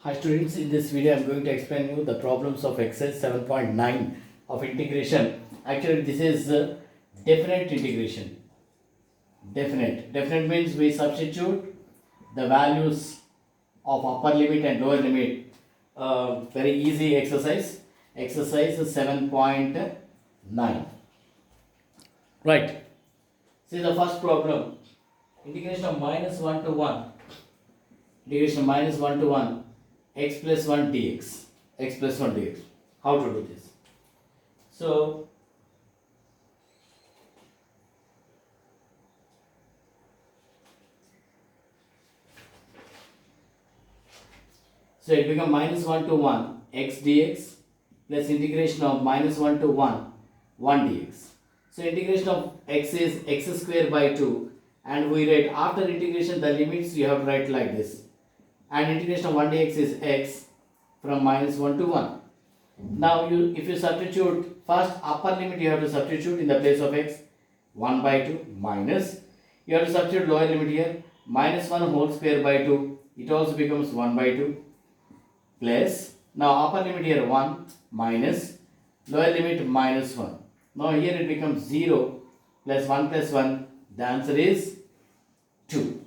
Hi students, in this video I am going to explain you the problems of exercise 7.9 of integration. Actually this is definite integration. Definite means we substitute the values of upper limit and lower limit. Very easy exercise. Exercise 7.9. Right. See the first problem. Integration of minus 1 to 1. Integration of minus 1 to 1. X plus 1 dx. X plus 1 dx. How to do this? So it becomes minus 1 to 1 x dx plus integration of minus 1 to 1 dx. So integration of x is x square by 2, and we write after integration the limits you have to write like this, and integration of 1 dx is x from minus 1 to 1. Now if you substitute first upper limit, you have to substitute in the place of x 1 by 2 minus, you have to substitute lower limit here minus 1 whole square by 2, it also becomes 1 by 2 plus, now upper limit here 1 minus lower limit minus 1. Now here it becomes 0 plus 1 plus 1, the answer is 2.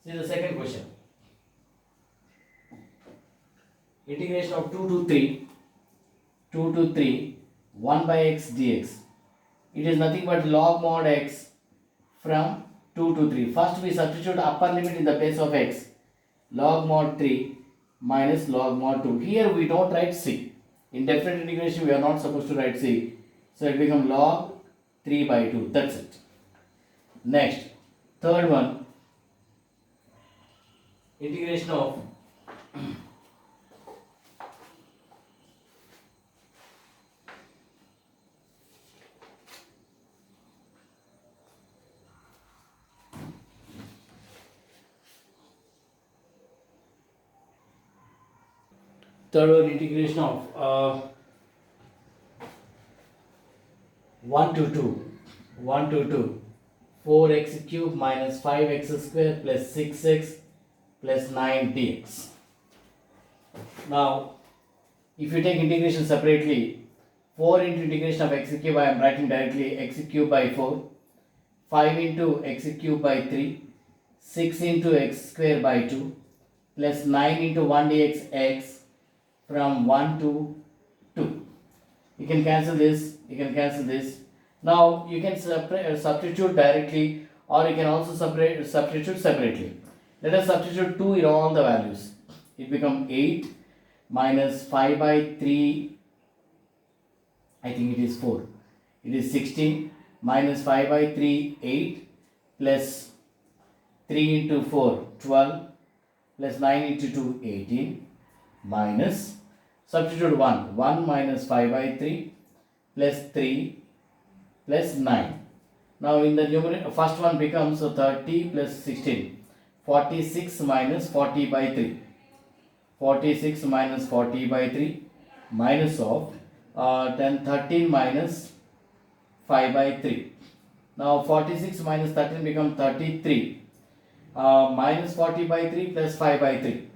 See the second question. Integration of 2 to 3 1 by x dx. It is nothing but log mod x from 2 to 3. First we substitute upper limit in the place of x, log mod 3 minus log mod 2. Here we don't write c. In definite integration we are not supposed to write c. So it becomes log 3 by 2. That's it. Next, third one. Integration of integration of 1 to 2 4x cube minus 5x square plus 6x plus 9 dx. Now if you take integration separately, 4 into integration of x cube, I am writing directly x cube by 4, 5 into x cube by 3, 6 into x square by 2 plus 9 into 1 dx x from 1 to 2. You can cancel this, Now you can substitute directly, or you can also substitute separately. Let us substitute 2 in all the values. It becomes 8 minus 5 by 3, I think it is 4. It is 16 minus 5 by 3, 8 plus 3 into 4, 12 plus 9 into 2, 18 minus, substitute 1 minus 5 by 3 plus 3 plus 9. Now in the numerator, first one becomes 30 plus 16, 46 minus 40 by 3, 46 minus 40 by 3 minus of 13 minus 5 by 3. Now 46 minus 13 becomes 33, minus 40 by 3 plus 5 by 3,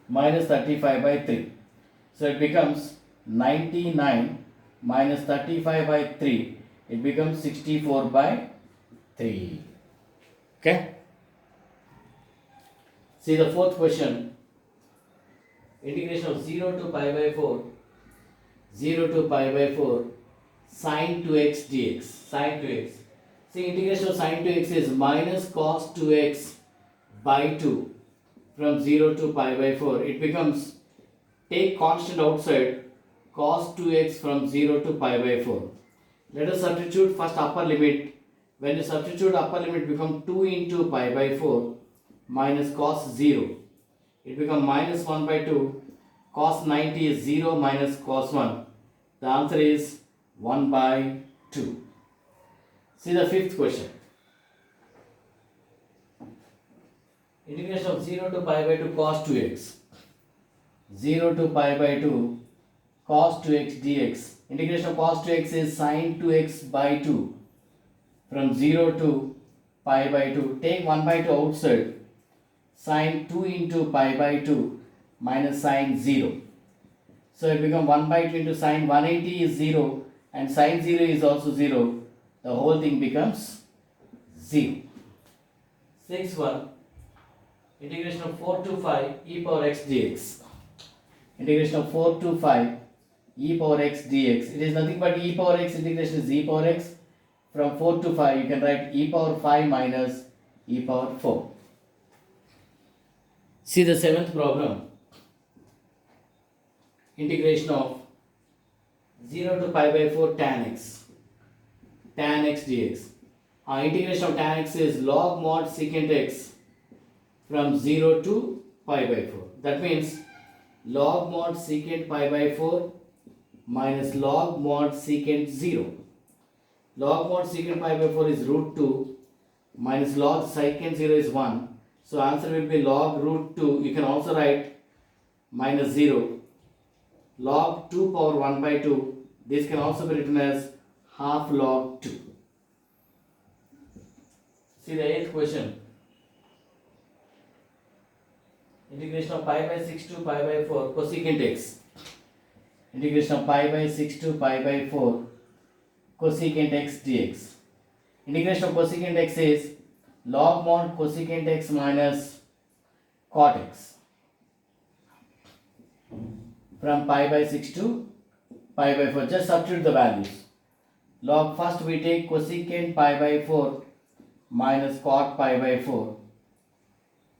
minus 35 by 3. So it becomes 99 minus 35 by 3. It becomes 64 by 3. Okay. See the fourth question. Integration of 0 to pi by 4. 0 to pi by 4 sine 2x dx. Sine 2x. See, integration of sine 2x is minus cos 2x by 2 from 0 to pi by 4. It becomes, take constant outside, cos 2x from 0 to pi by 4. Let us substitute first upper limit. When you substitute upper limit, become 2 into pi by 4 minus cos 0. It becomes minus 1 by 2. Cos 90 is 0 minus cos 1. The answer is 1 by 2. See the fifth question. Integration of 0 to pi by 2 cos 2x. 0 to pi by 2 cos 2x dx. Integration of cos 2x is sin 2x by 2 from 0 to pi by 2. Take 1 by 2 outside. sine 2 into pi by 2 minus sine 0. So it becomes 1 by 2 into sine 180 is 0 and sine 0 is also 0. The whole thing becomes 0. 6th one, integration of 4 to 5 e power x dx. Integration of 4 to 5 e power x dx. It is nothing but e power x integration is e power x. From 4 to 5 you can write e power 5 minus e power 4. See the 7th problem. Integration of 0 to pi by 4 tan x dx. Our integration of tan x is log mod secant x from 0 to pi by 4. That means log mod secant pi by 4 minus log mod secant 0. Log mod secant pi by 4 is root 2 minus log secant 0 is 1. So answer will be log root 2. You can also write minus 0. Log 2 power 1 by 2. This can also be written as half log 2. See the 8th question. Integration of pi by 6 to pi by 4 cosecant x. Integration of pi by 6 to pi by 4 cosecant x dx. Integration of cosecant x is log mod cosecant x minus cot x from pi by 6 to pi by 4. Just substitute the values. Log first we take cosecant pi by 4 minus cot pi by 4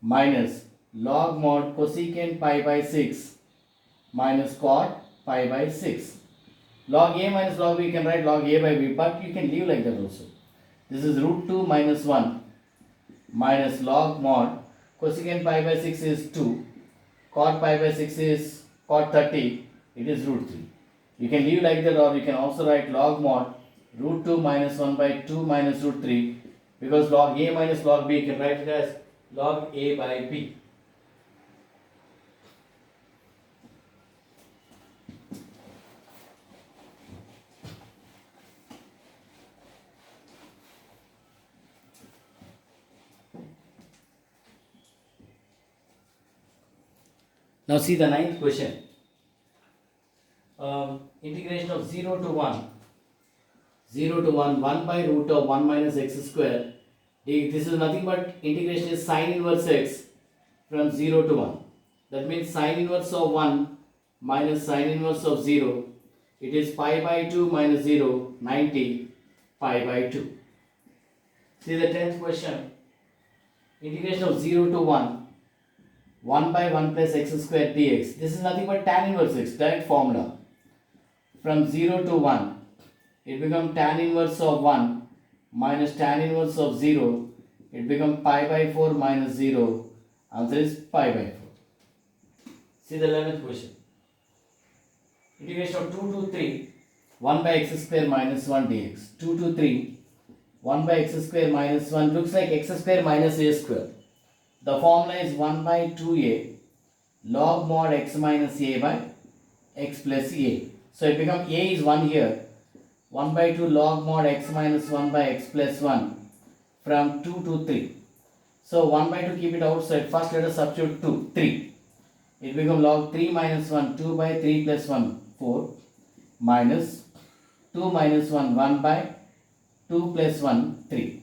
minus log mod cosecant pi by 6 minus cot pi by 6. Log a minus log b you can write log a by b, but you can leave like that also. This is root 2 minus 1 minus log mod cosecant pi by 6 is 2, cot pi by 6 is cot 30, it is root 3. You can leave like that, or you can also write log mod root 2 minus 1 by 2 minus root 3, because log a minus log b you can write it as log a by b. Now see the 9th question. Integration of 0 to 1. 0 to 1, 1 by root of 1 minus x square. This is nothing but integration is sine inverse x from 0 to 1. That means sine inverse of 1 minus sine inverse of 0. It is pi by 2 minus 0, 90 pi by 2. See the 10th question. Integration of 0 to 1. 1 by 1 plus x square dx. This is nothing but tan inverse x, direct formula. From 0 to 1, it becomes tan inverse of 1 minus tan inverse of 0. It becomes pi by 4 minus 0. Answer is pi by 4. See the 11th question. Integration of 2 to 3, 1 by x square minus 1 dx. 2 to 3, 1 by x square minus 1 looks like x square minus a square. The formula is 1 by 2a log mod x minus a by x plus a. So it becomes a is 1 here. 1 by 2 log mod x minus 1 by x plus 1 from 2 to 3. So 1 by 2 keep it outside. First let us substitute 2, 3. It becomes log 3 minus 1, 2 by 3 plus 1, 4 minus 2 minus 1, 1 by 2 plus 1, 3.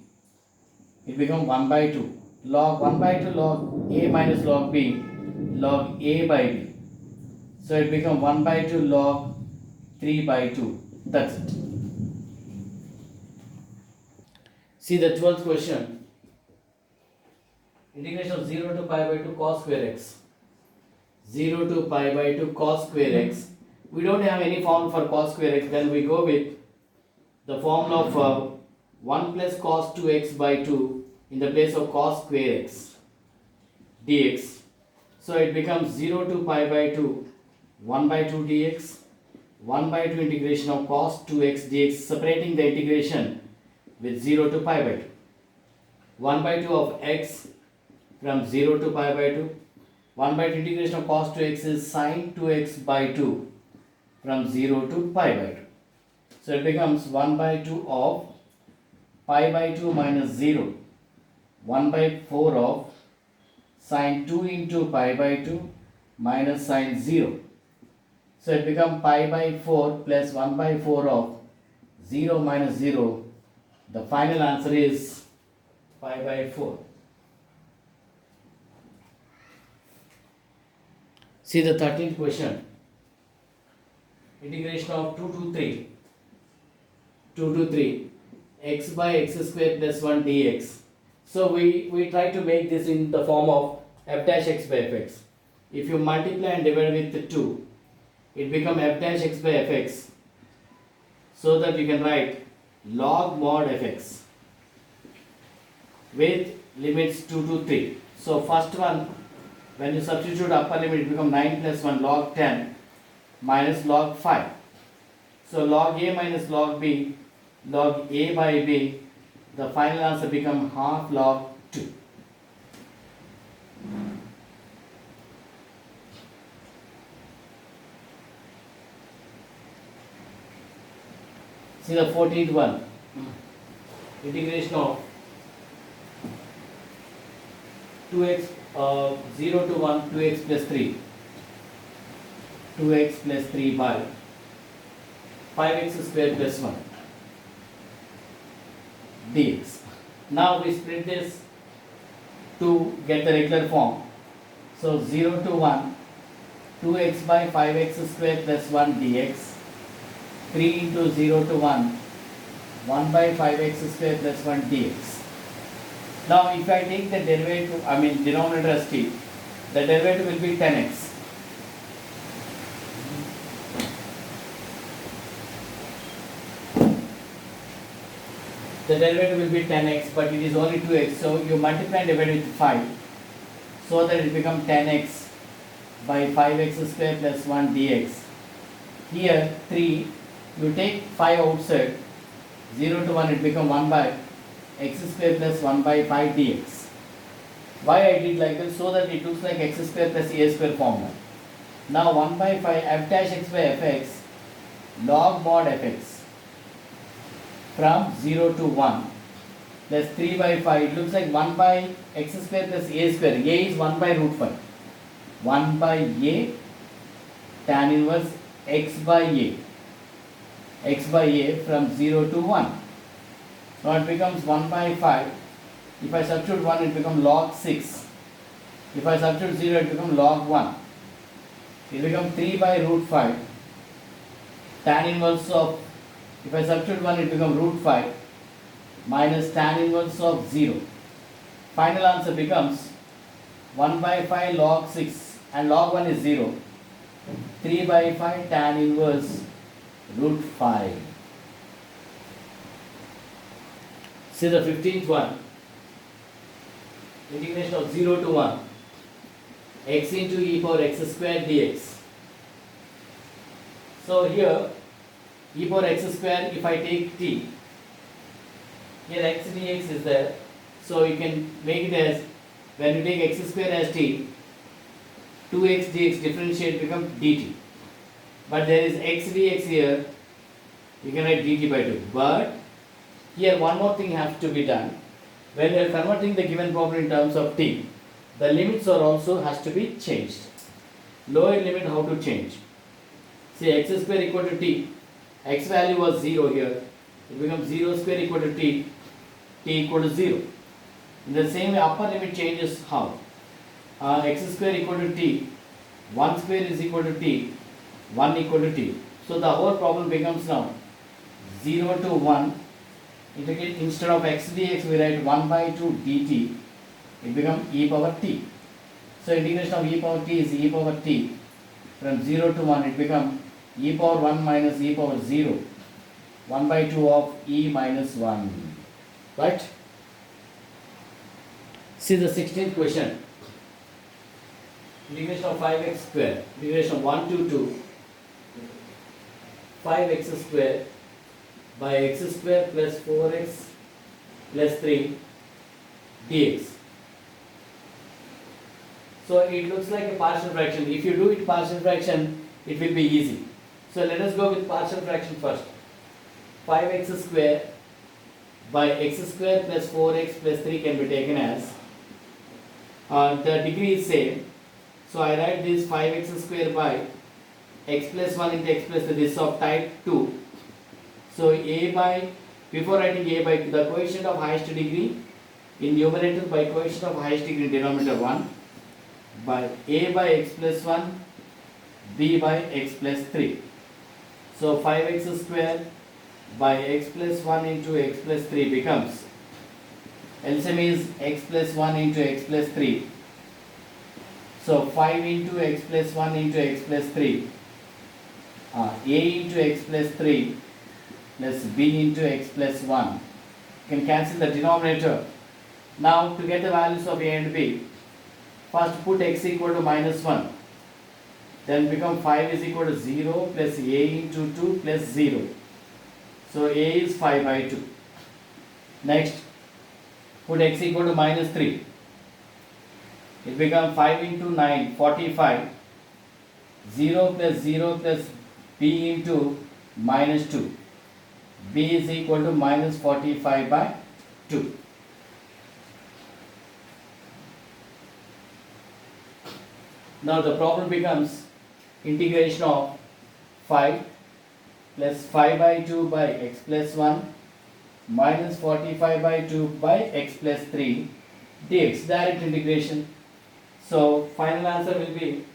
It becomes 1 by 2. Log 1 by 2 log a minus log b, log a by b. So it becomes 1 by 2 log 3 by 2. That's it. See the 12th question. Integration of 0 to pi by 2 cos square x. 0 to pi by 2 cos square x. We don't have any formula for cos square x. Then we go with the formula of 1 plus cos 2x by 2 in the place of cos square x dx. So it becomes 0 to pi by 2 1 by 2 dx, 1 by 2 integration of cos 2x dx, separating the integration with 0 to pi by 2. 1 by 2 of x from 0 to pi by 2. 1 by 2 integration of cos 2x is sin 2x by 2 from 0 to pi by 2. So it becomes 1 by 2 of pi by 2 minus 0. 1 by 4 of sine 2 into pi by 2 minus sine 0. So it becomes pi by 4 plus 1 by 4 of 0 minus 0. The final answer is pi by 4. See the 13th question. Integration of 2 to 3 x by x square plus 1 dx. So we try to make this in the form of f dash x by fx. If you multiply and divide with 2, it becomes f dash x by fx. So that you can write log mod fx with limits 2 to 3. So first one, when you substitute upper limit, it becomes 9 plus 1 log 10 minus log 5. So log a minus log b, log a by b, the final answer becomes half log 2. See the 14th one. Integration of 2x 0 to 1 2x plus 3 2x plus 3 by 5x square plus 1 dx. Now we split this to get the regular form. So 0 to 1 2x by 5x square plus 1 dx, 3 into 0 to 1 1 by 5x square plus 1 dx. Now if I take the derivative, denominator as t, the derivative will be 10x. The derivative will be 10x, but it is only 2x, so you multiply and divide with 5, so that it becomes 10x by 5x square plus 1 dx. Here 3, you take 5 outside, 0 to 1 it becomes 1 by x square plus 1 by 5 dx. Why I did like this? So that it looks like x square plus a square formula. Now 1 by 5 f dash x by fx log mod fx from 0 to 1 plus 3 by 5, it looks like 1 by x square plus a square. A is 1 by root 5. 1 by a tan inverse x by a. X by a from 0 to 1. Now it becomes 1 by 5. If I substitute 1, it becomes log 6. If I substitute 0, it becomes log 1. It becomes 3 by root 5. Tan inverse of, if I substitute 1, it becomes root 5 minus tan inverse of 0. Final answer becomes 1 by 5 log 6, and log 1 is 0. 3 by 5 tan inverse root 5. See the 15th one. Integration of 0 to 1 x into e power x square dx. So here e power x square, if I take t, here x dx is there, so you can make it as, when you take x square as t, 2x dx differentiate becomes dt. But there is x dx here, you can write dt by 2. But here one more thing has to be done. When you are converting the given problem in terms of t, the limits are also has to be changed. Lower limit how to change? See, x square equal to t, x value was 0 here, it becomes 0 square equal to t, t equal to 0. In the same way, upper limit changes how? X square equal to t, 1 square is equal to t, 1 equal to t. So the whole problem becomes now 0 to 1. Instead of x dx, we write 1 by 2 dt, it becomes e power t. So integration of e power t is e power t. From 0 to 1, it becomes e power 1 minus e power 0. 1 by 2 of e minus 1. Right? See the 16th question. Integration of 5x square. Integration of 1 to 2. 5x square by x square plus 4x plus 3 dx. So it looks like a partial fraction. If you do it partial fraction, it will be easy. So let us go with partial fraction first. 5x square by x square plus 4x plus 3 can be taken as The degree is same. So I write this 5x square by x plus 1 into x plus 3. This is of type 2. So a by, before writing a by, the coefficient of highest degree in numerator by coefficient of highest degree in denominator 1 by a by x plus 1, b by x plus 3. So 5x square by x plus 1 into x plus 3 becomes, LCM is x plus 1 into x plus 3. So 5 into x plus 1 into x plus 3, a into x plus 3 plus b into x plus 1. You can cancel the denominator. Now to get the values of a and b, first put x equal to minus 1. Then become 5 is equal to 0 plus a into 2 plus 0. So a is 5 by 2. Next, put x equal to minus 3. It becomes 5 into 9, 45. 0 plus 0 plus b into minus 2. B is equal to minus 45 by 2. Now the problem becomes integration of 5 plus 5 by 2 by x plus 1 minus 45 by 2 by x plus 3 dx, direct integration. So final answer will be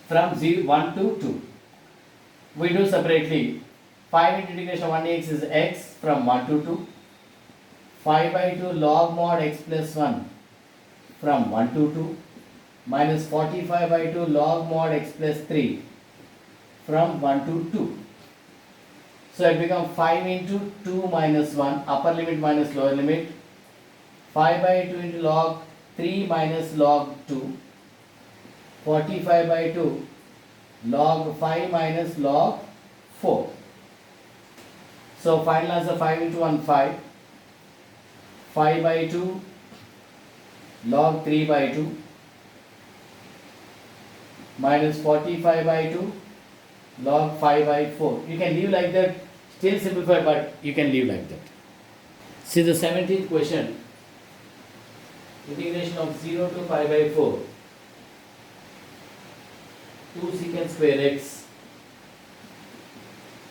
from 1 to 2. We do separately. 5 into integration of 1 dx is x from 1 to 2. 5 by 2 log mod x plus 1 from 1 to 2 minus 45 by 2 log mod x plus 3 from 1 to 2. So it becomes 5 into 2 minus 1, upper limit minus lower limit. 5 by 2 into log 3 minus log 2. 45 by 2 log 5 minus log 4. So final answer 5 into 1, 5. 5 by 2 log 3 by 2 minus 45 by 2 log 5 by 4. You can leave like that, still simplify, but you can leave like that. See the 17th question. Integration of 0 to pi by 4. 2 secant square x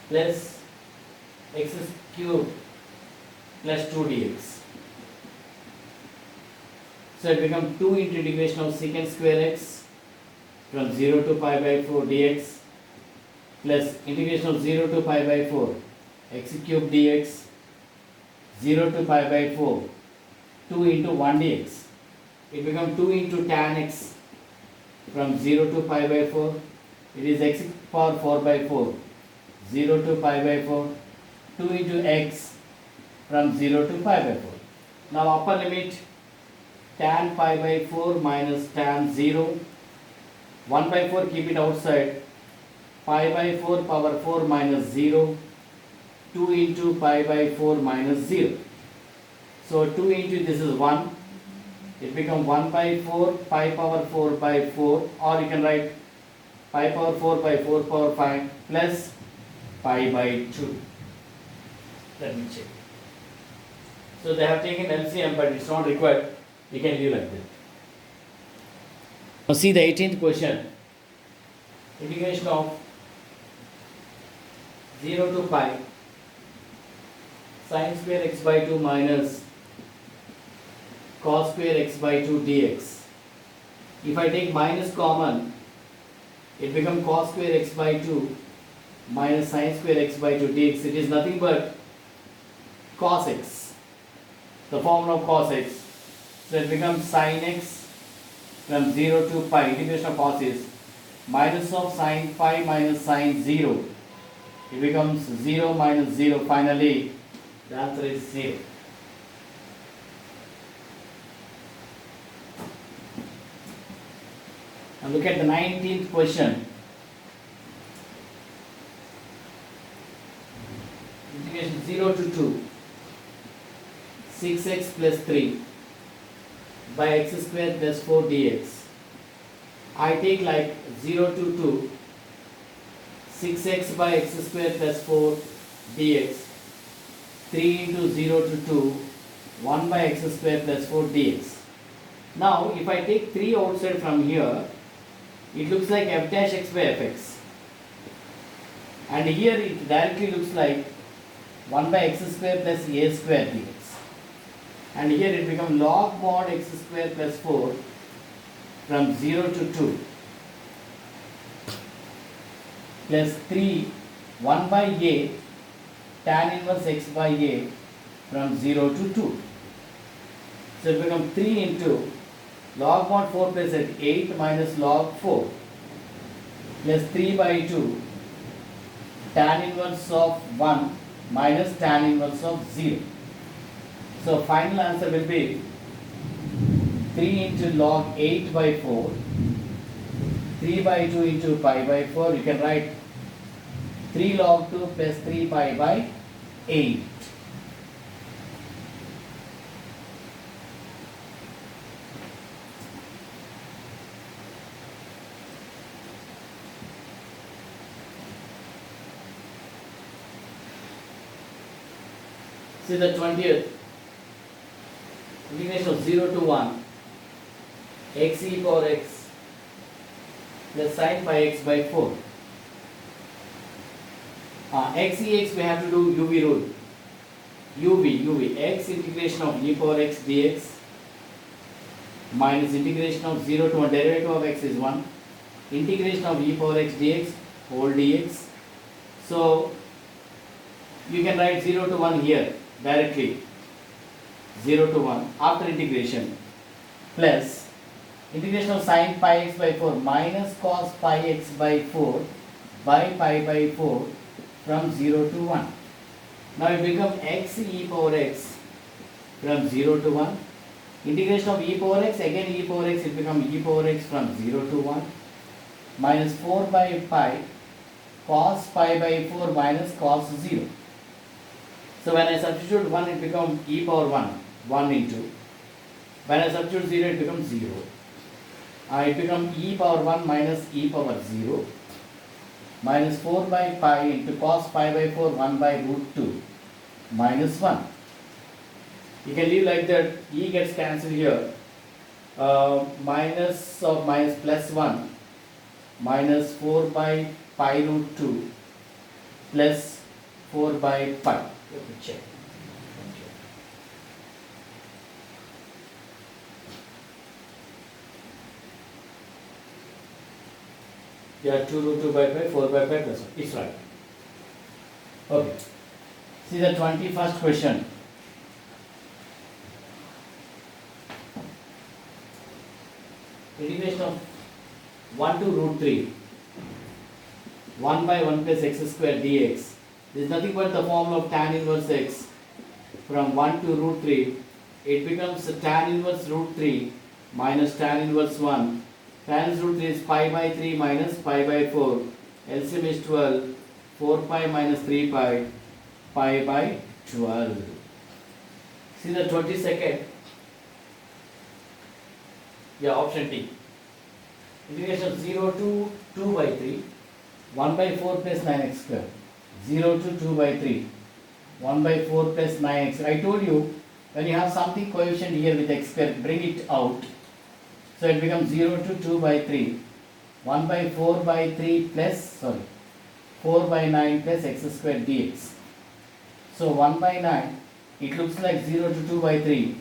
plus x cube plus 2 dx. So it becomes 2 into integration of secant square x from 0 to pi by 4 dx plus integration of 0 to pi by 4 x cube dx, 0 to pi by 4 2 into 1 dx. It becomes 2 into tan x from 0 to pi by 4. It is x power 4 by 4. 0 to pi by 4. 2 into x from 0 to pi by 4. Now upper limit tan pi by 4 minus tan 0. 1 by 4 keep it outside. Pi by 4 power 4 minus 0. 2 into pi by 4 minus 0. So 2 into this is 1. It becomes 1 by 4 pi power 4 by 4, or you can write pi power 4 by 4 power 5 plus pi by 2. Let me check. So they have taken LCM, but it's not required. You can leave like that. Now see the 18th question. Integration of 0 to pi sin square x by 2 minus cos square x by 2 dx. If I take minus common, it becomes cos square x by 2 minus sin square x by 2 dx. It is nothing but cos x, the formula of cos x. So it becomes sin x from 0 to pi, integration of cos is minus of sin pi minus sin 0. It becomes 0 minus 0. Finally, the answer is 0. Now look at the 19th question. Integration 0 to 2. 6x plus 3 by x square plus 4 dx. I take like 0 to 2. 6x by x square plus 4 dx. 3 into 0 to 2 1 by x square plus 4 dx. Now if I take 3 outside from here, it looks like f dash x by fx. And here it directly looks like 1 by x square plus a square dx. And here it becomes log mod x square plus 4 from 0 to 2 plus 3 1 by a tan inverse x by a from 0 to 2. So it becomes 3 into log mod 4 plus 8 minus log 4 plus 3 by 2 tan inverse of 1 minus tan inverse of 0. So final answer will be 3 into log 8 by 4, 3 by 2 into pi by 4. You can write 3 log 2 plus 3 pi by 8. See the 20th, integration of 0 to 1 x e power x plus sin pi x by 4. X e x we have to do UV rule. UV x integration of e power x dx minus integration of 0 to 1 derivative of x is 1 integration of e power x dx whole dx. So you can write 0 to 1 here directly, 0 to 1 after integration plus integration of sin pi x by 4 minus cos pi x by 4 by pi by 4 from 0 to 1. Now it becomes x e power x from 0 to 1. Integration of e power x, again e power x, it becomes e power x from 0 to 1 minus 4 by pi cos pi by 4 minus cos 0. So when I substitute 1, it becomes e power 1 into. When I substitute 0, it becomes 0. It becomes e power 1 minus e power 0 minus 4 by pi into cos pi by 4 1 by root 2 minus 1. You can leave like that, e gets cancelled here. Minus of minus plus 1 minus 4 by pi root 2 plus 4 by pi. Let me check. Yeah, 2 root 2 by pi, 4 by pi plus 1. It's right. Okay. See the 21st question. Integration of 1 to root 3. 1 by 1 plus x square dx. This is nothing but the formula of tan inverse x from 1 to root 3. It becomes tan inverse root 3 minus tan inverse 1. Tan inverse root 3 is pi by 3 minus pi by 4. LCM is 12. 4 pi minus 3 pi. Pi by 12. See the 22nd. Yeah, option D. Integration of 0 to 2 by 3. 1 by 4 plus 9x square. 0 to 2 by 3. 1 by 4 plus 9x. I told you, when you have something coefficient here with x square, bring it out. So it becomes 0 to 2 by 3. 1 by 4 by 3 plus, 4 by 9 plus x square dx. So 1 by 9, it looks like 0 to 2 by 3.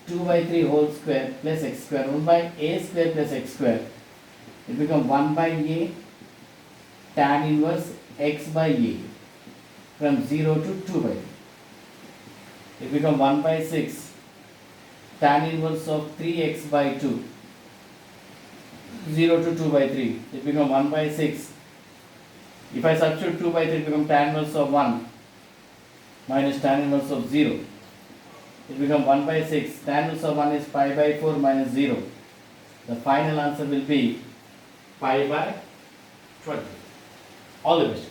2 by 3 whole square plus x square. 1 by a square plus x square. It becomes 1 by a tan inverse x by a from 0 to 2 by 3. It becomes 1 by 6 tan inverse of 3x by 2. 0 to 2 by 3. It becomes 1 by 6. If I substitute 2 by 3, it becomes tan inverse of 1 minus tan inverse of 0. It becomes 1 by 6. Tan inverse of 1 is pi by 4 minus 0. The final answer will be pi by 20. All the best.